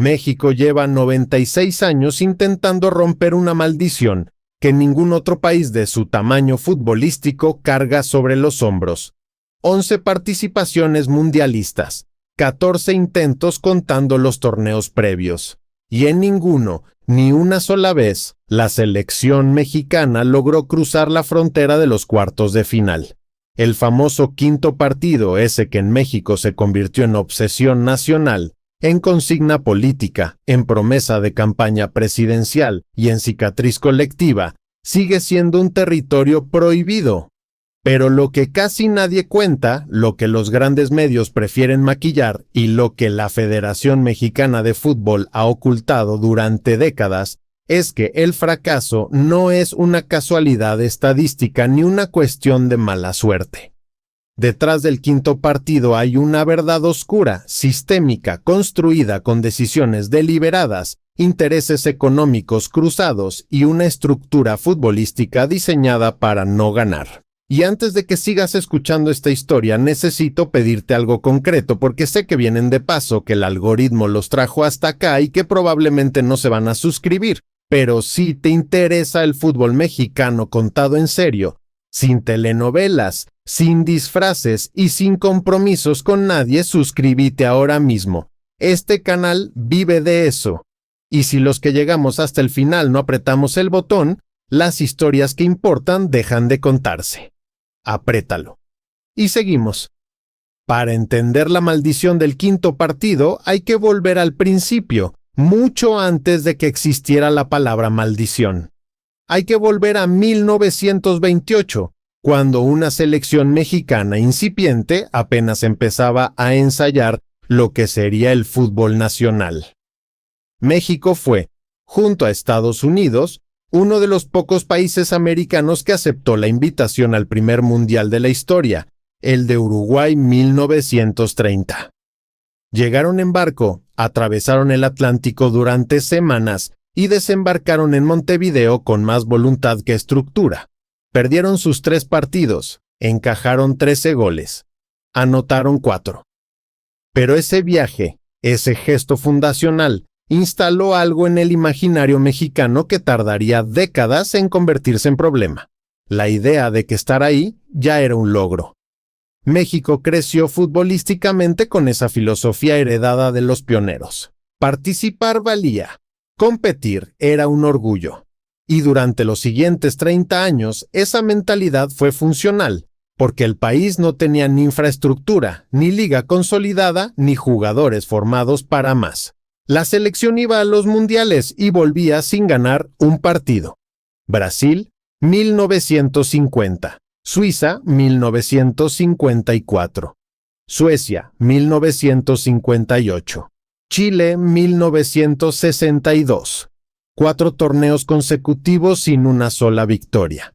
México lleva 96 años intentando romper una maldición que ningún otro país de su tamaño futbolístico carga sobre los hombros. 11 participaciones mundialistas, 14 intentos contando los torneos previos, y en ninguno, ni una sola vez, la selección mexicana logró cruzar la frontera de los cuartos de final. El famoso quinto partido, ese que en México se convirtió en obsesión nacional, en consigna política, en promesa de campaña presidencial y en cicatriz colectiva, sigue siendo un territorio prohibido. Pero lo que casi nadie cuenta, lo que los grandes medios prefieren maquillar y lo que la Federación Mexicana de Fútbol ha ocultado durante décadas, es que el fracaso no es una casualidad estadística ni una cuestión de mala suerte. Detrás del quinto partido hay una verdad oscura, sistémica, construida con decisiones deliberadas, intereses económicos cruzados y una estructura futbolística diseñada para no ganar. Y antes de que sigas escuchando esta historia, necesito pedirte algo concreto, porque sé que vienen de paso, que el algoritmo los trajo hasta acá y que probablemente no se van a suscribir. Pero si te interesa el fútbol mexicano contado en serio, sin telenovelas, sin disfraces y sin compromisos con nadie, suscríbete ahora mismo. Este canal vive de eso. Y si los que llegamos hasta el final no apretamos el botón, las historias que importan dejan de contarse. Apriétalo. Y seguimos. Para entender la maldición del quinto partido hay que volver al principio, mucho antes de que existiera la palabra maldición. Hay que volver a 1928, cuando una selección mexicana incipiente apenas empezaba a ensayar lo que sería el fútbol nacional. México fue, junto a Estados Unidos, uno de los pocos países americanos que aceptó la invitación al primer mundial de la historia, el de Uruguay 1930. Llegaron en barco, atravesaron el Atlántico durante semanas y desembarcaron en Montevideo con más voluntad que estructura. Perdieron sus 3 partidos, encajaron 13 goles, anotaron 4. Pero ese viaje, ese gesto fundacional, instaló algo en el imaginario mexicano que tardaría décadas en convertirse en problema. La idea de que estar ahí ya era un logro. México creció futbolísticamente con esa filosofía heredada de los pioneros. Participar valía, competir era un orgullo. Y durante los siguientes 30 años, esa mentalidad fue funcional, porque el país no tenía ni infraestructura, ni liga consolidada, ni jugadores formados para más. La selección iba a los mundiales y volvía sin ganar un partido. Brasil, 1950. Suiza, 1954. Suecia, 1958. Chile, 1962. 4 torneos consecutivos sin una sola victoria.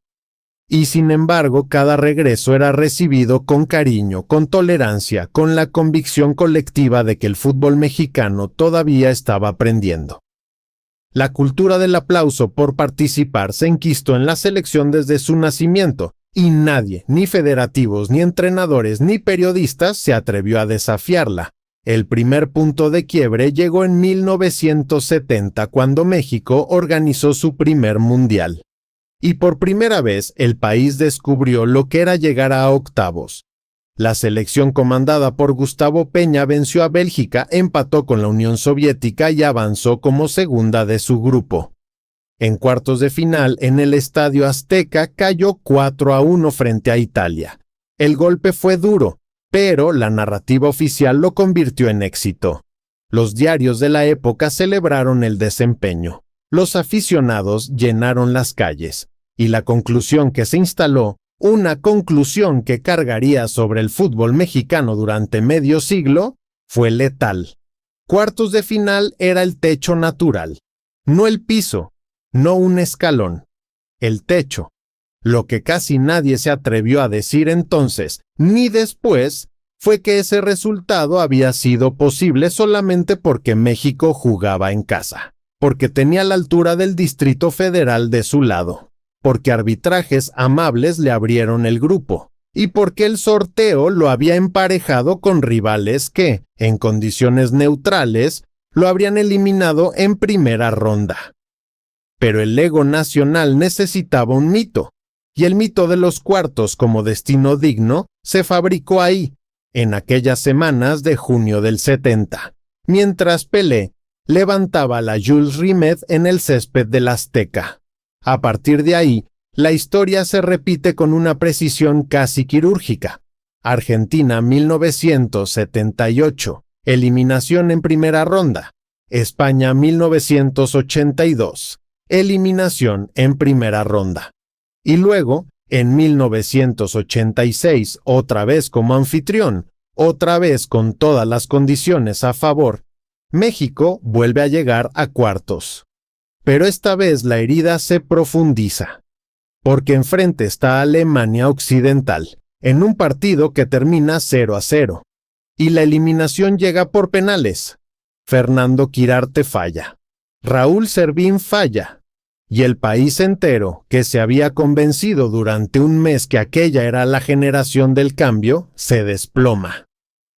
Y sin embargo, cada regreso era recibido con cariño, con tolerancia, con la convicción colectiva de que el fútbol mexicano todavía estaba aprendiendo. La cultura del aplauso por participar se enquistó en la selección desde su nacimiento, y nadie, ni federativos, ni entrenadores, ni periodistas, se atrevió a desafiarla. El primer punto de quiebre llegó en 1970, cuando México organizó su primer mundial. Y por primera vez el país descubrió lo que era llegar a octavos. La selección comandada por Gustavo Peña venció a Bélgica, empató con la Unión Soviética y avanzó como segunda de su grupo. En cuartos de final, en el Estadio Azteca, cayó 4-1 frente a Italia. El golpe fue duro, pero la narrativa oficial lo convirtió en éxito. Los diarios de la época celebraron el desempeño. Los aficionados llenaron las calles, y la conclusión que se instaló, una conclusión que cargaría sobre el fútbol mexicano durante medio siglo, fue letal. Cuartos de final era el techo natural, no el piso, no un escalón, el techo. Lo que casi nadie se atrevió a decir entonces, ni después, fue que ese resultado había sido posible solamente porque México jugaba en casa, porque tenía la altura del Distrito Federal de su lado, porque arbitrajes amables le abrieron el grupo, y porque el sorteo lo había emparejado con rivales que, en condiciones neutrales, lo habrían eliminado en primera ronda. Pero el ego nacional necesitaba un mito, y el mito de los cuartos como destino digno se fabricó ahí, en aquellas semanas de junio del 70, mientras Pelé levantaba la Jules Rimet en el césped del Azteca. A partir de ahí, la historia se repite con una precisión casi quirúrgica. Argentina 1978, eliminación en primera ronda. España 1982, eliminación en primera ronda. Y luego, en 1986, otra vez como anfitrión, otra vez con todas las condiciones a favor, México vuelve a llegar a cuartos. Pero esta vez la herida se profundiza, porque enfrente está Alemania Occidental, en un partido que termina 0-0, y la eliminación llega por penales. Fernando Quirarte falla, Raúl Servín falla, y el país entero, que se había convencido durante un mes que aquella era la generación del cambio, se desploma.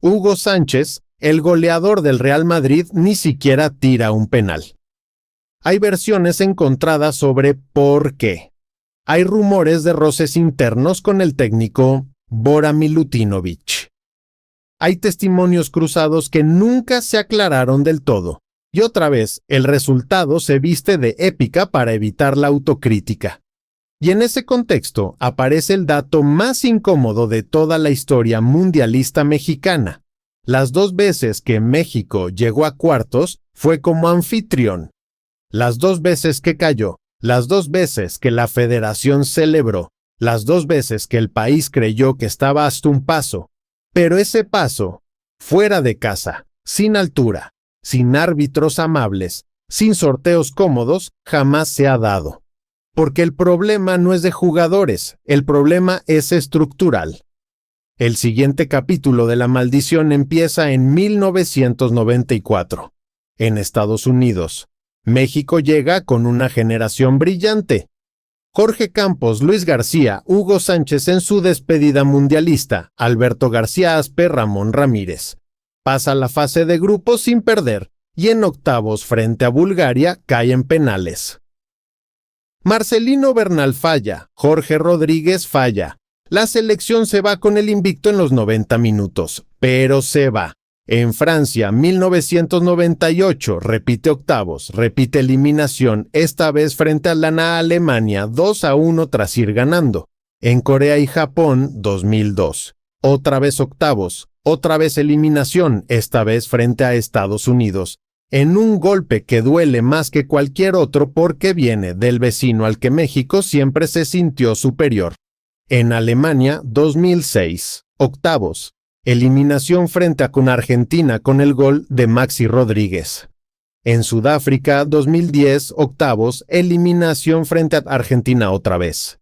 Hugo Sánchez, el goleador del Real Madrid, ni siquiera tira un penal. Hay versiones encontradas sobre por qué. Hay rumores de roces internos con el técnico Bora Milutinovic. Hay testimonios cruzados que nunca se aclararon del todo. Y otra vez, el resultado se viste de épica para evitar la autocrítica. Y en ese contexto aparece el dato más incómodo de toda la historia mundialista mexicana. Las 2 veces que México llegó a cuartos fue como anfitrión. Las 2 veces que cayó, las 2 veces que la federación celebró, las 2 veces que el país creyó que estaba hasta un paso. Pero ese paso, fuera de casa, sin altura, sin árbitros amables, sin sorteos cómodos, jamás se ha dado. Porque el problema no es de jugadores, el problema es estructural. El siguiente capítulo de la maldición empieza en 1994. En Estados Unidos, México llega con una generación brillante. Jorge Campos, Luis García, Hugo Sánchez en su despedida mundialista, Alberto García Aspe, Ramón Ramírez. Pasa la fase de grupos sin perder y en octavos frente a Bulgaria cae en penales. Marcelino Bernal falla, Jorge Rodríguez falla. La selección se va con el invicto en los 90 minutos, pero se va. En Francia, 1998, repite octavos, repite eliminación, esta vez frente a la Alemania, 2-1 tras ir ganando. En Corea y Japón, 2002. Otra vez octavos, otra vez eliminación, esta vez frente a Estados Unidos. En un golpe que duele más que cualquier otro porque viene del vecino al que México siempre se sintió superior. En Alemania, 2006. Octavos. Eliminación frente a con Argentina con el gol de Maxi Rodríguez. En Sudáfrica, 2010, octavos, eliminación frente a Argentina otra vez.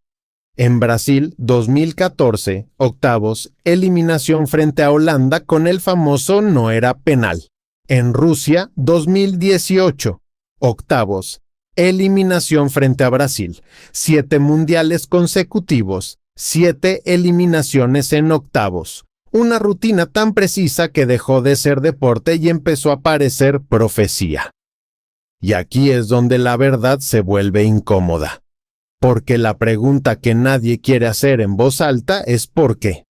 En Brasil, 2014, octavos, eliminación frente a Holanda con el famoso no era penal. En Rusia, 2018, octavos, eliminación frente a Brasil. 7 mundiales consecutivos, 7 eliminaciones en octavos. Una rutina tan precisa que dejó de ser deporte y empezó a parecer profecía. Y aquí es donde la verdad se vuelve incómoda. Porque la pregunta que nadie quiere hacer en voz alta es ¿por qué?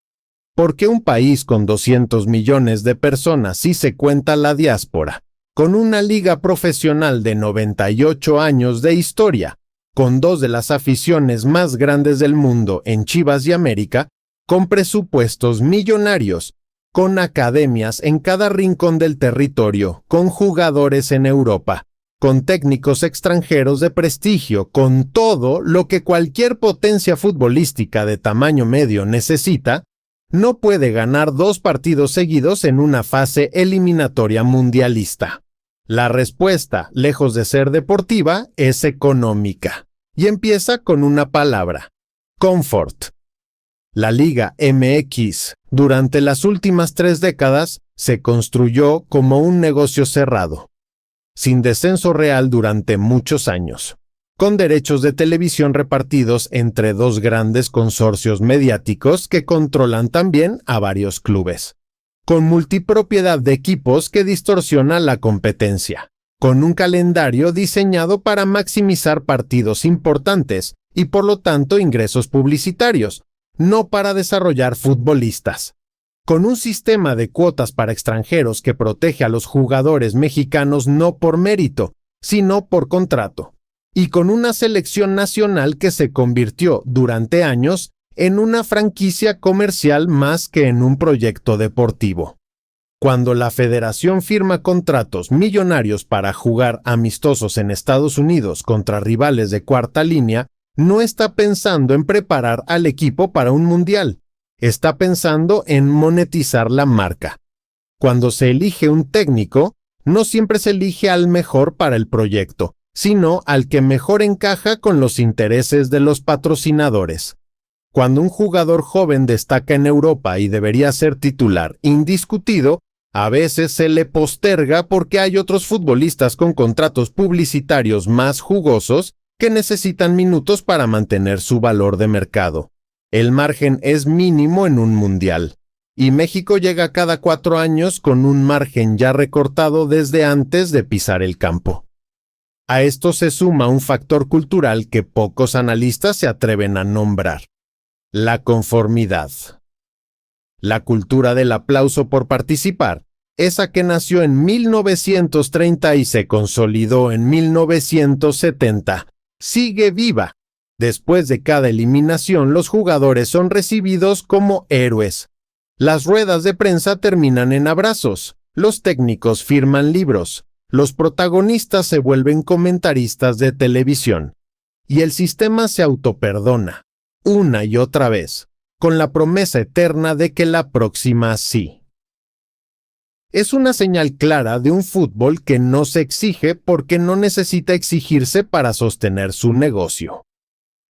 ¿Por qué un país con 200 millones de personas, si se cuenta la diáspora, con una liga profesional de 98 años de historia, con 2 de las aficiones más grandes del mundo en Chivas y América, con presupuestos millonarios, con academias en cada rincón del territorio, con jugadores en Europa, con técnicos extranjeros de prestigio, con todo lo que cualquier potencia futbolística de tamaño medio necesita, no puede ganar 2 partidos seguidos en una fase eliminatoria mundialista? La respuesta, lejos de ser deportiva, es económica. Y empieza con una palabra: confort. La Liga MX, durante las últimas 3 décadas, se construyó como un negocio cerrado, sin descenso real durante muchos años, con derechos de televisión repartidos entre 2 grandes consorcios mediáticos que controlan también a varios clubes. con multipropiedad de equipos que distorsiona la competencia, con un calendario diseñado para maximizar partidos importantes y por lo tanto ingresos publicitarios, no para desarrollar futbolistas, con un sistema de cuotas para extranjeros que protege a los jugadores mexicanos no por mérito, sino por contrato, y con una selección nacional que se convirtió durante años en una franquicia comercial más que en un proyecto deportivo. Cuando la federación firma contratos millonarios para jugar amistosos en Estados Unidos contra rivales de cuarta línea, no está pensando en preparar al equipo para un mundial, está pensando en monetizar la marca. Cuando se elige un técnico, no siempre se elige al mejor para el proyecto, sino al que mejor encaja con los intereses de los patrocinadores. Cuando un jugador joven destaca en Europa y debería ser titular indiscutido, a veces se le posterga porque hay otros futbolistas con contratos publicitarios más jugosos que necesitan minutos para mantener su valor de mercado. El margen es mínimo en un mundial, y México llega cada 4 años con un margen ya recortado desde antes de pisar el campo. A esto se suma un factor cultural que pocos analistas se atreven a nombrar: la conformidad. La cultura del aplauso por participar, esa que nació en 1930 y se consolidó en 1970, sigue viva. Después de cada eliminación, los jugadores son recibidos como héroes. Las ruedas de prensa terminan en abrazos, los técnicos firman libros, los protagonistas se vuelven comentaristas de televisión, y el sistema se autoperdona, una y otra vez, con la promesa eterna de que la próxima sí. Es una señal clara de un fútbol que no se exige porque no necesita exigirse para sostener su negocio.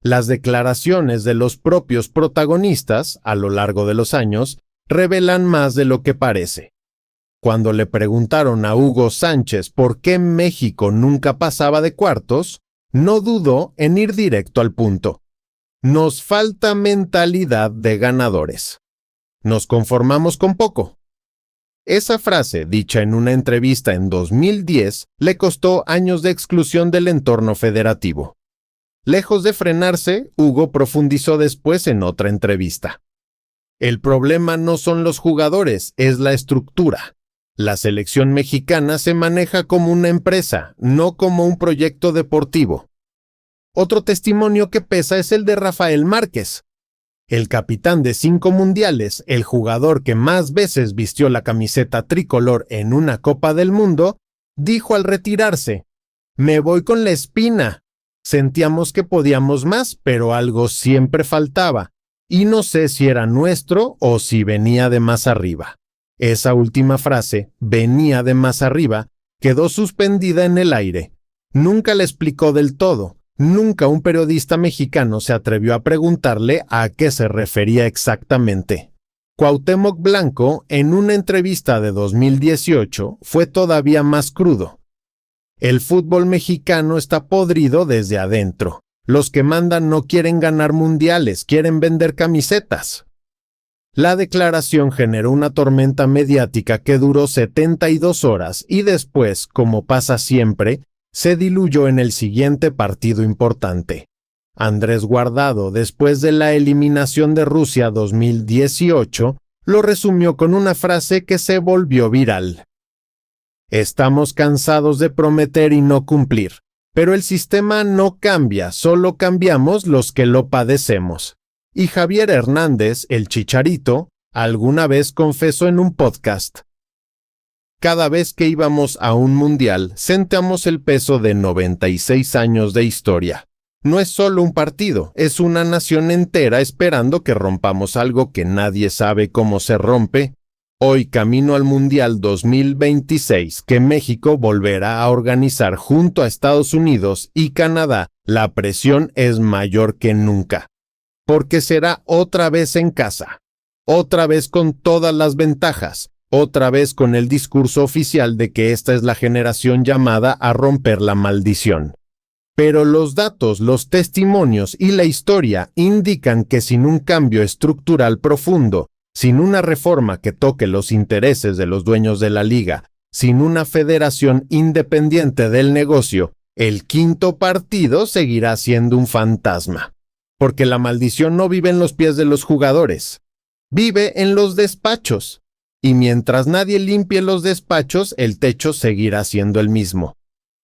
Las declaraciones de los propios protagonistas, a lo largo de los años, revelan más de lo que parece. Cuando le preguntaron a Hugo Sánchez por qué México nunca pasaba de cuartos, no dudó en ir directo al punto. Nos falta mentalidad de ganadores. Nos conformamos con poco. Esa frase, dicha en una entrevista en 2010, le costó años de exclusión del entorno federativo. Lejos de frenarse, Hugo profundizó después en otra entrevista. El problema no son los jugadores, es la estructura. La selección mexicana se maneja como una empresa, no como un proyecto deportivo. Otro testimonio que pesa es el de Rafael Márquez. El capitán de 5 mundiales, el jugador que más veces vistió la camiseta tricolor en una Copa del Mundo, dijo al retirarse: «Me voy con la espina. Sentíamos que podíamos más, pero algo siempre faltaba, y no sé si era nuestro o si venía de más arriba». Esa última frase, venía de más arriba, quedó suspendida en el aire. Nunca la explicó del todo. Nunca un periodista mexicano se atrevió a preguntarle a qué se refería exactamente. Cuauhtémoc Blanco, en una entrevista de 2018, fue todavía más crudo. El fútbol mexicano está podrido desde adentro. Los que mandan no quieren ganar mundiales, quieren vender camisetas. La declaración generó una tormenta mediática que duró 72 horas y después, como pasa siempre, se diluyó en el siguiente partido importante. Andrés Guardado, después de la eliminación de Rusia 2018, lo resumió con una frase que se volvió viral. «Estamos cansados de prometer y no cumplir, pero el sistema no cambia, solo cambiamos los que lo padecemos». Y Javier Hernández, el Chicharito, alguna vez confesó en un podcast: «Cada vez que íbamos a un mundial, sentamos el peso de 96 años de historia. No es solo un partido, es una nación entera esperando que rompamos algo que nadie sabe cómo se rompe. Hoy, camino al Mundial 2026, que México volverá a organizar junto a Estados Unidos y Canadá, la presión es mayor que nunca. Porque será otra vez en casa, otra vez con todas las ventajas, otra vez con el discurso oficial de que esta es la generación llamada a romper la maldición. Pero los datos, los testimonios y la historia indican que sin un cambio estructural profundo, Sin una reforma que toque los intereses de los dueños de la liga, sin una federación independiente del negocio, el quinto partido seguirá siendo un fantasma. Porque la maldición no vive en los pies de los jugadores, vive en los despachos. Y mientras nadie limpie los despachos, el techo seguirá siendo el mismo.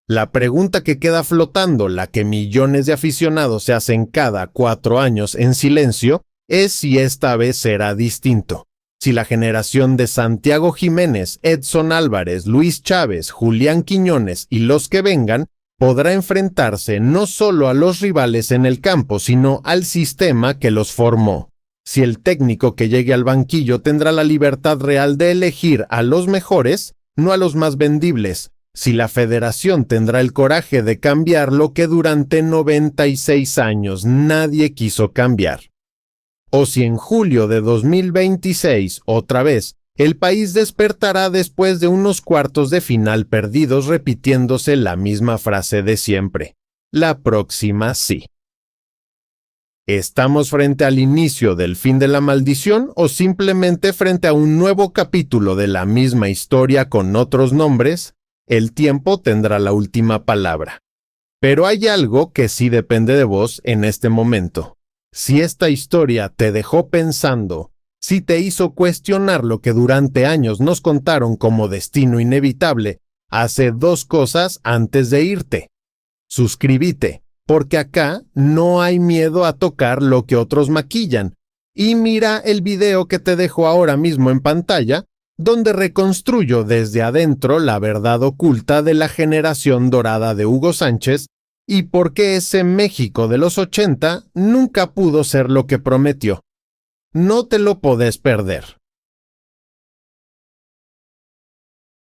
La pregunta que queda flotando, la que millones de aficionados se hacen cada 4 años en silencio, es si esta vez será distinto. Si la generación de Santiago Jiménez, Edson Álvarez, Luis Chávez, Julián Quiñones y los que vengan podrá enfrentarse no solo a los rivales en el campo, sino al sistema que los formó. Si el técnico que llegue al banquillo tendrá la libertad real de elegir a los mejores, no a los más vendibles. Si la federación tendrá el coraje de cambiar lo que durante 96 años nadie quiso cambiar. O si en julio de 2026, otra vez, el país despertará después de unos cuartos de final perdidos repitiéndose la misma frase de siempre. La próxima sí. ¿Estamos frente al inicio del fin de la maldición o simplemente frente a un nuevo capítulo de la misma historia con otros nombres? El tiempo tendrá la última palabra. Pero hay algo que sí depende de vos en este momento. Si esta historia te dejó pensando, si te hizo cuestionar lo que durante años nos contaron como destino inevitable, hace 2 cosas antes de irte. Suscríbete, porque acá no hay miedo a tocar lo que otros maquillan. Y mira el video que te dejo ahora mismo en pantalla, donde reconstruyo desde adentro la verdad oculta de la generación dorada de Hugo Sánchez y por qué ese México de los 80 nunca pudo ser lo que prometió. No te lo podés perder.